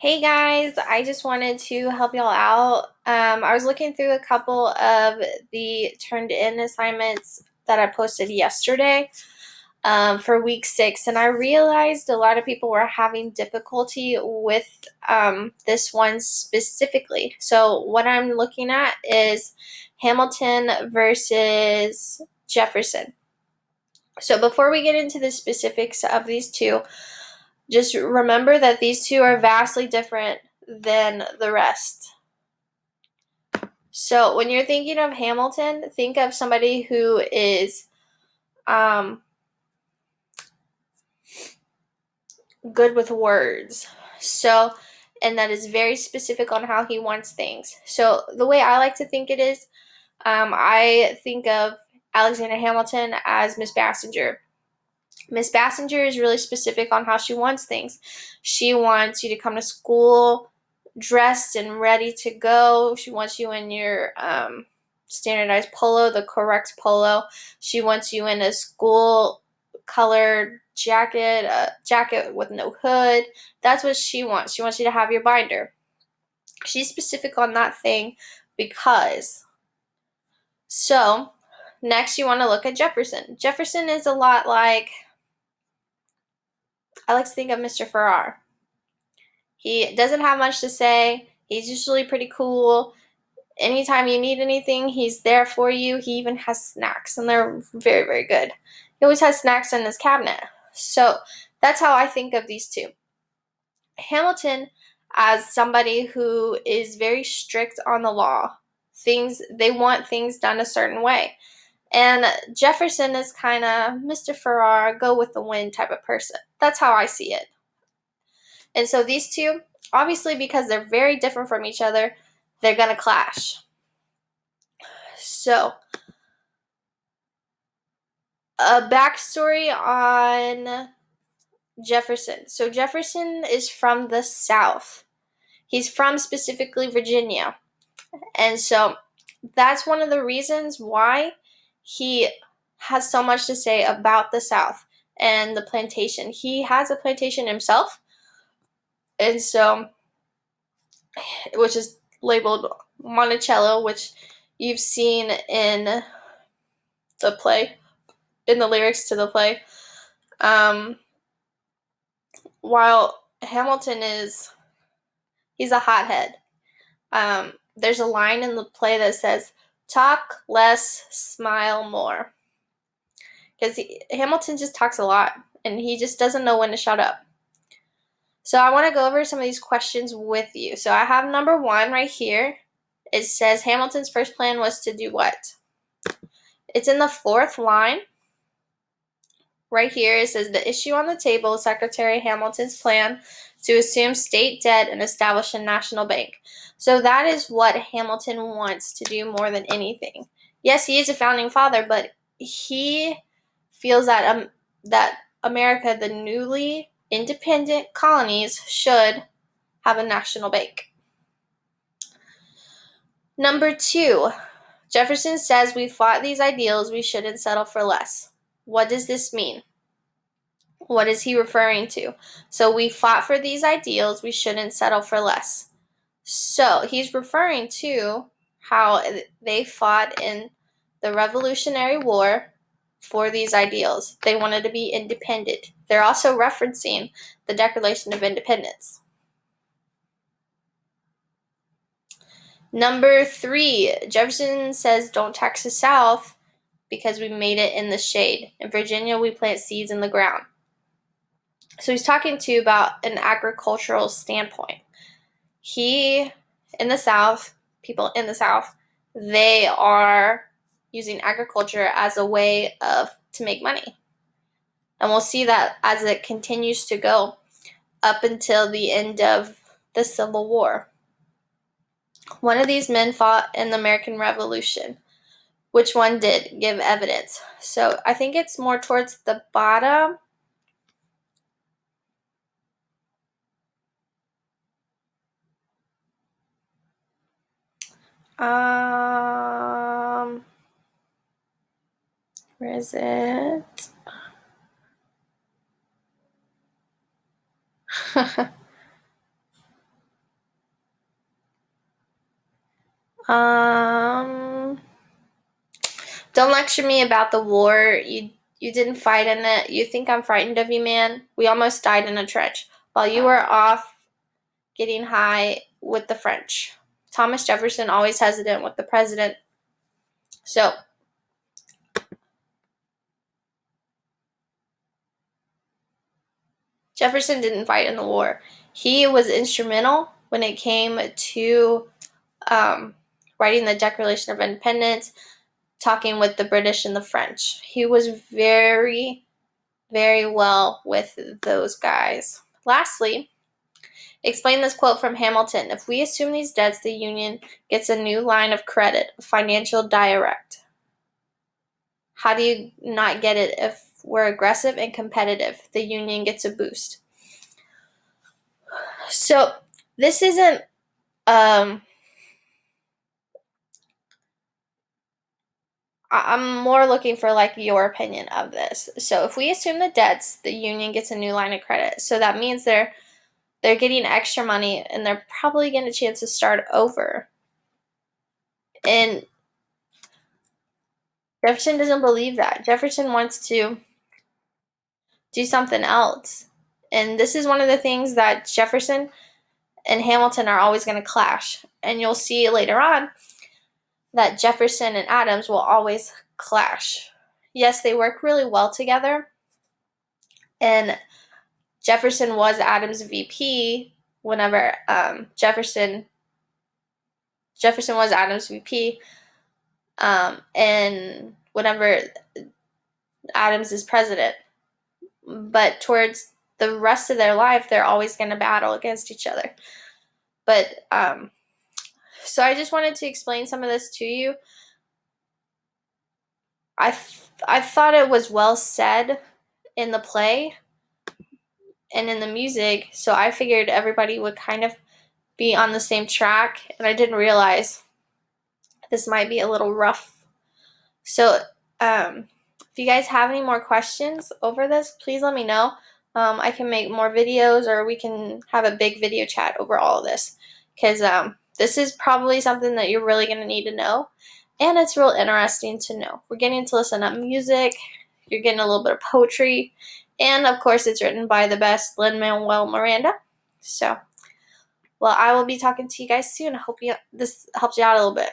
Hey guys, I just wanted to help y'all out. I was looking through a couple of the turned in assignments that I posted yesterday for week 6, and I realized a lot of people were having difficulty with this one specifically. So, what I'm looking at is Hamilton versus Jefferson. So, before we get into the specifics of these two, just remember that these two are vastly different than the rest. So when you're thinking of Hamilton, think of somebody who is good with words. So, and that is very specific on how he wants things. So the way I like to think it is, I think of Alexander Hamilton as Miss Bassinger. Miss Bassinger is really specific on how she wants things. She wants you to come to school dressed and ready to go. She wants you in your standardized polo, the correct polo. She wants you in a school colored jacket, a jacket with no hood. That's what she wants. She wants you to have your binder. She's specific on that thing because. So, next you want to look at Jefferson. Jefferson is a lot like, I like to think of Mr. Farrar. He doesn't have much to say. He's usually pretty cool. Anytime you need anything, he's there for you. He even has snacks, and they're very, very good. He always has snacks in his cabinet. So that's how I think of these two. Hamilton as somebody who is very strict on the law. They want things done a certain way. And Jefferson is kind of Mr. Farrar, go with the wind type of person. That's how I see it. And so these two, obviously because they're very different from each other, they're going to clash. So, a backstory on Jefferson. So, Jefferson is from the South. He's from specifically Virginia. And so, that's one of the reasons why he has so much to say about the South and the plantation. He has a plantation himself. And so, which is labeled Monticello, which you've seen in the play, in the lyrics to the play. While Hamilton he's a hothead. There's a line in the play that says, talk less, smile more. Because Hamilton just talks a lot, and he just doesn't know when to shut up. So I want to go over some of these questions with you. So I have number 1 right here. It says Hamilton's first plan was to do what? It's in the 4th line. Right here it says the issue on the table is Secretary Hamilton's plan to assume state debt and establish a national bank. So that is what Hamilton wants to do more than anything. Yes, he is a founding father, but he feels that that America, the newly independent colonies, should have a national bank. Number 2, Jefferson says we fought these ideals, we shouldn't settle for less. What does this mean? What is he referring to? So we fought for these ideals, we shouldn't settle for less. So he's referring to how they fought in the Revolutionary War for these ideals. They wanted to be independent. They're also referencing the Declaration of Independence. Number 3, Jefferson says don't tax the South because we made it in the shade. In Virginia, we plant seeds in the ground. So he's talking to you about an agricultural standpoint. In the South, people in the South, they are using agriculture as a way to make money. And we'll see that as it continues to go up until the end of the Civil War. One of these men fought in the American Revolution. Which one did? Give evidence. So I think it's more towards the bottom. Where is it? Don't lecture me about the war. You didn't fight in it. You think I'm frightened of you, man? We almost died in a trench while you were off getting high with the French. Thomas Jefferson always hesitant with the president. So, Jefferson didn't fight in the war. He was instrumental when it came to writing the Declaration of Independence, talking with the British and the French. He was very, very well with those guys. Lastly, explain this quote from Hamilton. If we assume these debts, the Union gets a new line of credit, a financial direct. How do you not get it if we're aggressive and competitive? The Union gets a boost. So this isn't I'm more looking for like your opinion of this. So if we assume the debts, the Union gets a new line of credit. So that means they're getting extra money and they're probably getting a chance to start over. And Jefferson doesn't believe that. Jefferson wants to do something else. And this is one of the things that Jefferson and Hamilton are always going to clash. And you'll see later on that Jefferson and Adams will always clash. Yes, they work really well together. And Jefferson was Adams' VP whenever Jefferson was Adams' VP, and whenever Adams is president. But towards the rest of their life, they're always going to battle against each other. But so I just wanted to explain some of this to you. I thought it was well said in the play and in the music, so I figured everybody would kind of be on the same track, and I didn't realize this might be a little rough. So if you guys have any more questions over this, please let me know. I can make more videos, or we can have a big video chat over all of this, because this is probably something that you're really going to need to know, and it's real interesting to know. We're getting to listen to music, you're getting a little bit of poetry, and of course it's written by the best Lin-Manuel Miranda. So, well, I will be talking to you guys soon. I hope this helps you out a little bit.